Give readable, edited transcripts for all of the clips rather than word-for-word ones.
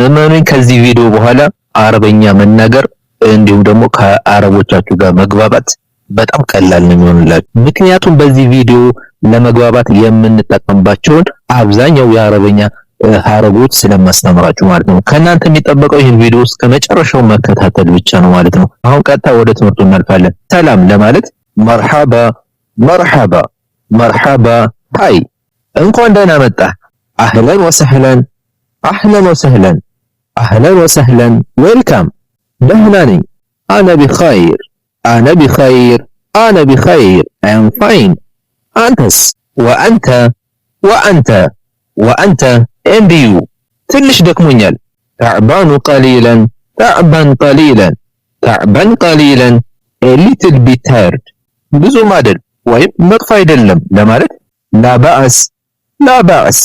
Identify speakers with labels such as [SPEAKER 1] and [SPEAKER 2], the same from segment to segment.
[SPEAKER 1] እመኑኝ ከዚህ ቪዲዮ በኋላ አረበኛ መናገር እንዲሁም ደግሞ ከአረቦቻችሁ ጋር መግባባት በጣም ቀላል ነው የሚሆንላችሁ። ምክንያቱም በዚህ ቪዲዮ ለመግባባት የምንጠቀምባቸውን አብዛኛው የአረበኛ ሐረጎች ስለማስተምራችሁ ማለት ነው። ከእናንተ የሚጠበቀው ይህን ቪዲዮ እስከ መጨረሻው መከታተል ብቻ ነው ማለት ነው። አሁን ቀጥታ ወደ ትምህርቱ እናልፋለን። ሰላም ለማለት መርሐባ መርሐባ መርሐባ፣ ሃይ እንኳን ደህና መጣህ፣ አህለን ወሰህለን አህለን ወሰህለን አህለን ወሰህለን፣ ዌልካም፣ ደህና ነኝ፣ አነ ቢኸይር አነ ቢኸይር አነ ቢኸይር፣ አይ አም ፋይን፣ አንተስ፣ ወአንተ ወአንተ ወአንተ፣ ኤንድ ዩ፣ ትንሽ ደክሞኛል፣ ተዕባኑ ቀሊለን ተዕባን ቀሊለን ተዕባን ቀሊለን፣ ኤ ሊትል ቢት ታየርድ፣ ብዙም አይደል ወይም መጥፎ አይደለም ለማለት ላ በአስ ላ በአስ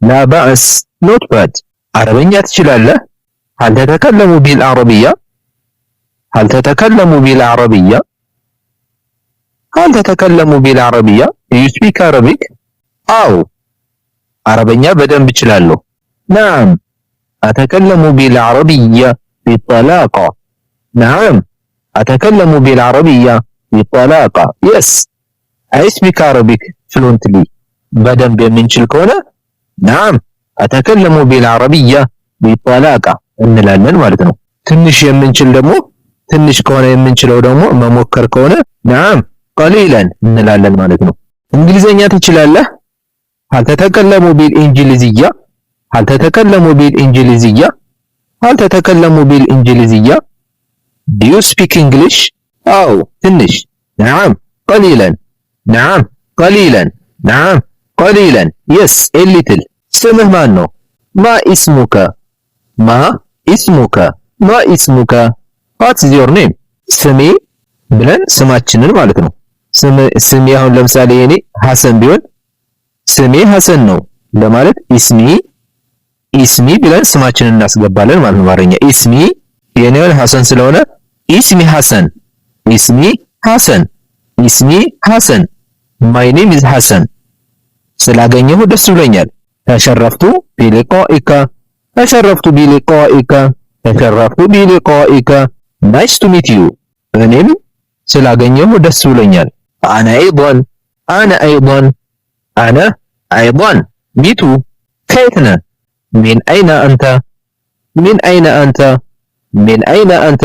[SPEAKER 1] ላ በአስ፣ ኖት ባድ። አረበኛ ትችላለህ? هل تتكلم بالعربية؟ هل تتكلم بالعربية؟ هل تتكلم بالعربية؟ Do you speak Arabic? አዎ አረበኛ በደንብ እችላለሁ። نعم أتكلم بالعربية بطلاقة. نعم أتكلم بالعربية بطلاقة. Yes I speak Arabic fluently. በደንብ የምንችል ከሆነ نعم أتكلم بالعربية بطلاقة እንላለን ማለት ነው። ትንሽ የምንችል ደግሞ ትንሽ ከሆነ የምንችለው ደግሞ መሞከር ከሆነ نعم قليلا እንላለን ማለት ነው። እንግሊዘኛ ትችላለህ? هل تتكلم بالإنجليزية؟ هل تتكلم بالإنجليزية؟ هل تتكلم بالإنجليزية؟ Do you speak English? አዎ ትንሽ نعم قليلا نعم قليلا نعم قليلا yes a little። ስምህ ማን ነው? ما اسمك ما اسمك ما اسمك what is your name? ስሜ ብለን ስማችንን ማለት ነው። ስሜ አሁን ለምሳሌ የኔ ሐሰን ቢሆን ስሜ ሐሰን ነው ለማለት ኢስሚ ብለን ስማችንን እናስገባለን ማለት ነው። በአማርኛ ኢስሚ የኔ ሐሰን ስለሆነ ኢስሚ ሐሰን ኢስሚ ሐሰን ኢስሚ ሐሰን my name is ሐሰን። ስላገኘሁ ደስ ብሎኛል። ተሸረፍቱ ቢሊቃኢካ ተሸረፍቱ ቢሊቃኢካ ተሸረፍቱ ቢሊቃኢካ nice to meet you። እኔም ስላገኘሁ ደስ ብሎኛል። አና አይضን አና አይضን አና አይضን ሚቱ ከየት ነህ? ሚን አይነ አንተ ሚን አይነ አንተ ሚን አይነ አንተ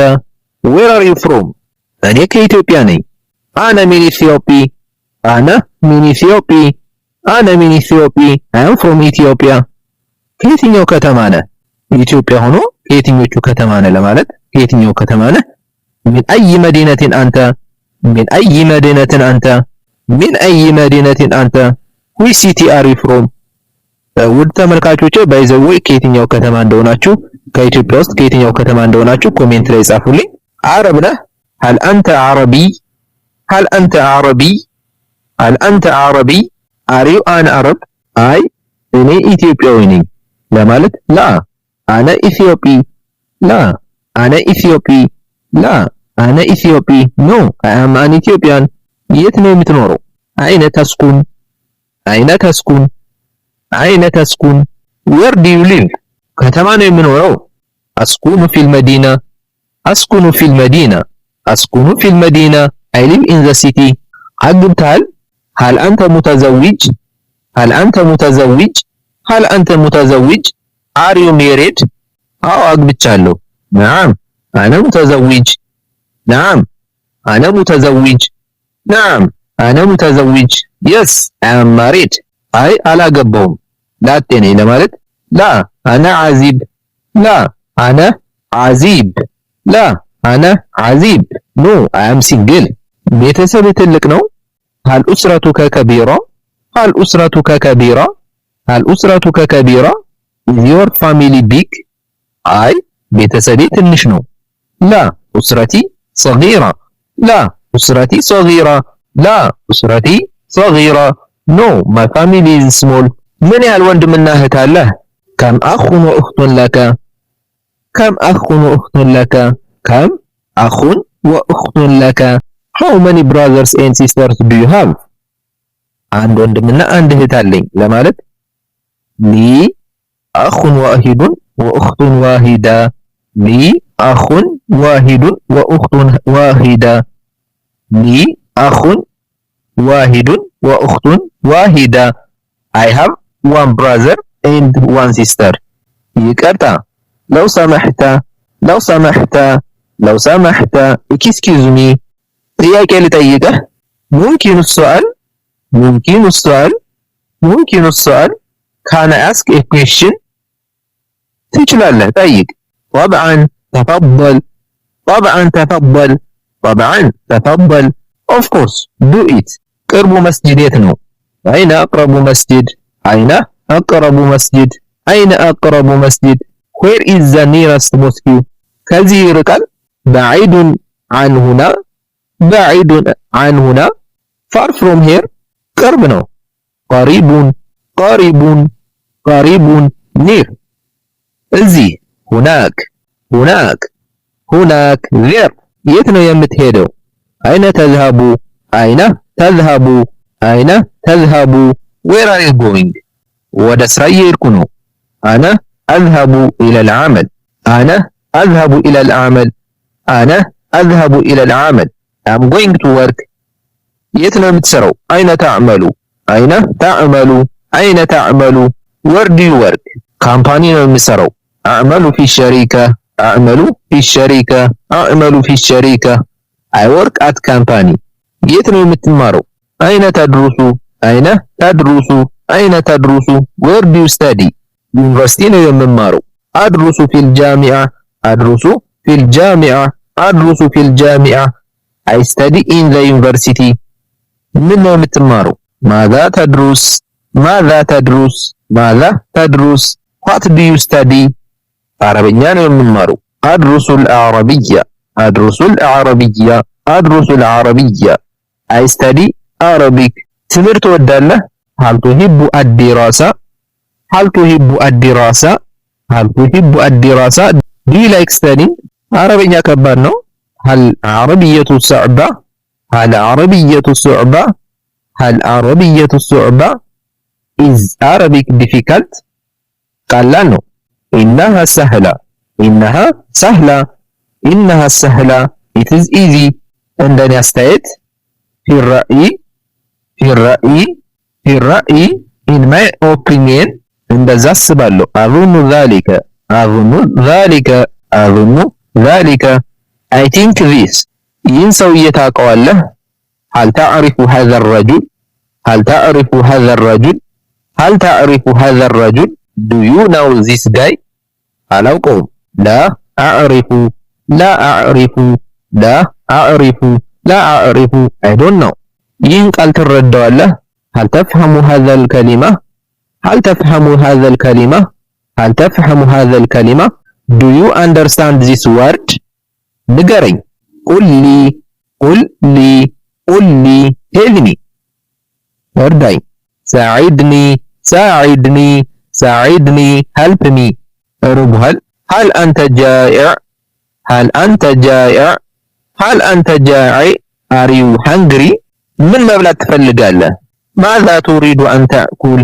[SPEAKER 1] where are you from? እኔ ከኢትዮጵያ ነኝ። አና ሚን ኢትዮጵያ አና ሚን ኢትዮጵያ አና ሚን ኢትዮጵያ I am from ኢትዮጵያ። ከየትኛው ከተማ ነህ? ኢትዮጵያ ሆኖ ከየትኞቹ ከተማ ነህ ለማለት ከየትኛው ከተማ ነህ? ሚን አይ መዲነትን አንተ ሚን አይ መዲነትን አንተ ሚን አይ መዲነትን አንተ which city are you from? ውድ ተመልካቾቼ ባይዘው ከየትኛው ከተማ እንደሆናችሁ ከኢትዮጵያ ውስጥ ከየትኛው ከተማ እንደሆናችሁ ኮሜንት ላይ ጻፉልኝ። አረብ ነህ? هل أنت عربي? هل أنت عربي? هل أنت عربي? are you an Arab? አይ እኔ ኢትዮጵያዊ ነኝ ለማለት ላ አነ ኢትዮጵ ላ አነ ኢትዮጵ ላ አነ ኢትዮጵ ኖ አይ አም አን ኢትዮጵያን። የት ነው የምትኖረው? አይነ ተስኩን አይነ ተስኩን አይነ ተስኩን where do you live? ከተማ ነው የምኖረው። አስኩኑ ፊል መዲና አስኩኑ ፊል መዲና አስኩኑ ፊል መዲና I live in the city። አግብተሃል? هل أنت متزوج? هل أنت متزوج? هل أنت متزوج? are you married? አዎ አግብቻለሁ። نعم أنا متزوج نعم أنا متزوج نعم أنا متزوج yes I am married አይ አላገባውም ላጤ ነኝ ለማለት ላ አና ዓዚብ ላ አና ዓዚብ ላ አና ዓዚብ ኖ አይ አም ሲንግል። ቤተሰብ ትልቅ ነው? هل أسرتك كبيرة? هل أسرتك كبيرة? هل أسرتك كبيرة? is your family big? አይ ቤተሰቤ ትንሽ ነው። لا أسرتي صغيرة لا أسرتي صغيرة لا أسرتي صغيرة no my family is small። ምን ያህል ወንድምና እህት አለህ? كم أخ وأخت لك كم أخ وأخت لك كم أخ وأخت لك how many brothers and sisters do you have? አንድ ወንድምና አንድ እህት አለኝ ለማለት ሊ አኹን ወአሂዱን وأخت واحدة. لي أخ واحد وأخت واحدة. لي أخ واحد وأخت واحدة. I have one brother and one sister. ይቅርታ لو سمحت لو سمحت لو سمحت excuse me ጥያቄ ልጠይቅህ ممكن السؤال ممكن السؤال ممكن السؤال can I ask a question ትችላለህ ጠይቅ طبعا تفضل طبعا تفضل طبعا تفضل of course do it ቅርቡ መስጂድ የት ነው أين أقرب مسجد أين أقرب مسجد أين أقرب مسجد where is the nearest mosque ከዚህ ይርቃል بعيد عن هنا بعيد عن هنا far from here ቅርብ ነው قريب قريب قريب near እዚህ هناك هناك هناك there የት ነው የምትሄደው أين تذهب أين تذهب أين تذهب where are you going ወደ ስራ እየሄድኩ ነው أنا أذهب إلى العمل أنا أذهب إلى العمل أنا أذهب إلى العمل I'm going to work የት ነው የምትሰራው أين تعمل أين تعمل أين تعمل where do you work ካምፓኒ ነው የምሰራው أعمل في الشركة أعمل في الشركة أعمل في الشركة I work at company የት ነው የምትማረው أين تدرس أين تدرس أين تدرس where do you study ዩኒቨርሲቲ ነው የምማረው أدرس في الجامعة أدرس في الجامعة أدرس في الجامعة I study in the university ምን ነው የምትማረው ماذا تدرس ماذا تدرس ماذا تدرس what do you study عربኛ ነው የምማረው أدرس العربية أدرس العربية أدرس العربية I study Arabic ትምህርት ትወዳለህ هل تحب الدراسة هل تحب الدراسة هل تحب الدراسة do you like studying عربኛ ከባድ ነው هل عربية صعبة هل عربية صعبة هل عربية صعبة is Arabic difficult ቀላል ነው إنها سهلة إنها سهلة إنها سهلة it is easy እንደኔ አስተያየት في الرأي في الرأي في الرأي in my opinion እንደዛ አስባለሁ أظن ذلك أظن ذلك أظن ذلك I think this ይህን ሰውዬ ታውቀዋለህ هل تعرف هذا الرجل هل تعرف هذا الرجل هل تعرف هذا الرجل do you know this guy አላውቀውም لا أعرف لا أعرف لا أعرف لا أعرف I don't know ይህን ቃል ትረዳዋለህ هل تفهم هذا الكلمة هل تفهم هذا الكلمة هل تفهم هذا الكلمة do you understand this word ንገረኝ قل لي قل لي قل لي tell me እርዳኝ ساعدني ساعدني ساعدني help me اربهل هل أنت جائع هل أنت جائع هل أنت جائع are you hungry ምን መብላት ትፈልጋለህ ماذا تريد أن تأكل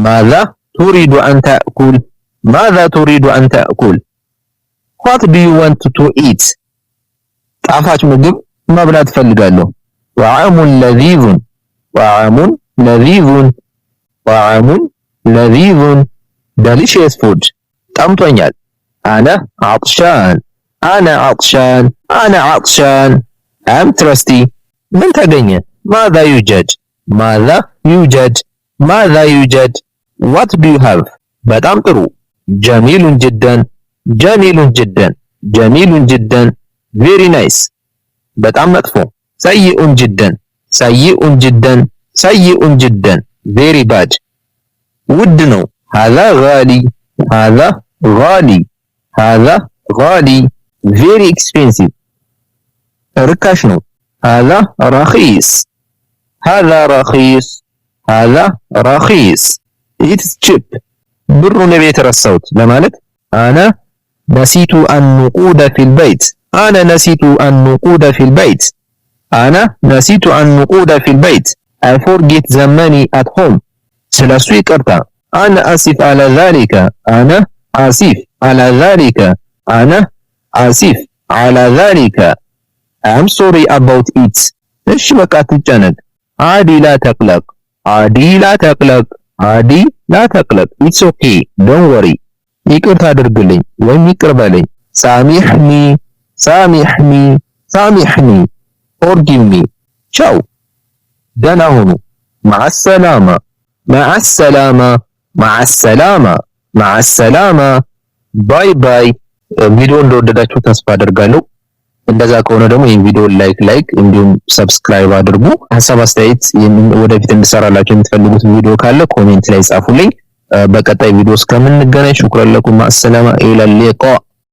[SPEAKER 1] ماذا تريد أن تأكل ماذا تريد أن تأكل what do you want to eat ጣፋጭ ምግብ መብላት ትፈልጋለሁ طعام لذيذ طعام لذيذ طعام لذيذ delicious food ጠምቶኛል أنا عطشان أنا عطشان أنا عطشان I'm thirsty ምን ተገኘ ماذا يوجد ماذا يوجد ماذا يوجد what do you have በጣም ጥሩ جميل جدا جميل جدا جميل جدا very nice በጣም መጥፎ سيء جدا سيء جدا سيء جدا very bad ውድ ነው هذا غالي هذا غالي هذا غالي very expensive ርካሽ ነው هذا رخيص هذا رخيص هذا رخيص it's cheap ብሩን ቤት ረሳሁት ለማለት أنا نسيت النقود في البيت أنا نسيت النقود في البيت أنا نسيت النقود في البيت I forget the money at home ስለሱ ይቅርታ أنا آسف على ذلك أنا آسف على ذلك أنا آسف على ذلك I'm sorry about it እሺ በቃ አትጨነቅ عادي لا تقلق عادي لا تقلق عادي لا تقلق it's okay don't worry ይቅርታ አድርግልኝ ወይም ይቅር በለኝ سامحني سامحني سامحني forgive me ቻው ደህና ሁኑ مع السلامة مع السلامة مع السلامة مع السلامة باي باي ቪዲዮ እንደወደዳችሁ ተስፋ አደርጋለሁ እንደዛ ከሆነ ደግሞ ይሄን ቪዲዮ ላይክ እንዲሁም ሰብስክራይብ አድርጉ ሐሳብ አስተያየት ወደፊት እንድሰራላችሁ የምትፈልጉት ቪዲዮ ካለ ኮሜንት ላይ ጻፉልኝ በቀጣይ ቪዲዮ እስከምንገናኝ ሹክራን ለኩም አሰላማ ኢላ ሊቃ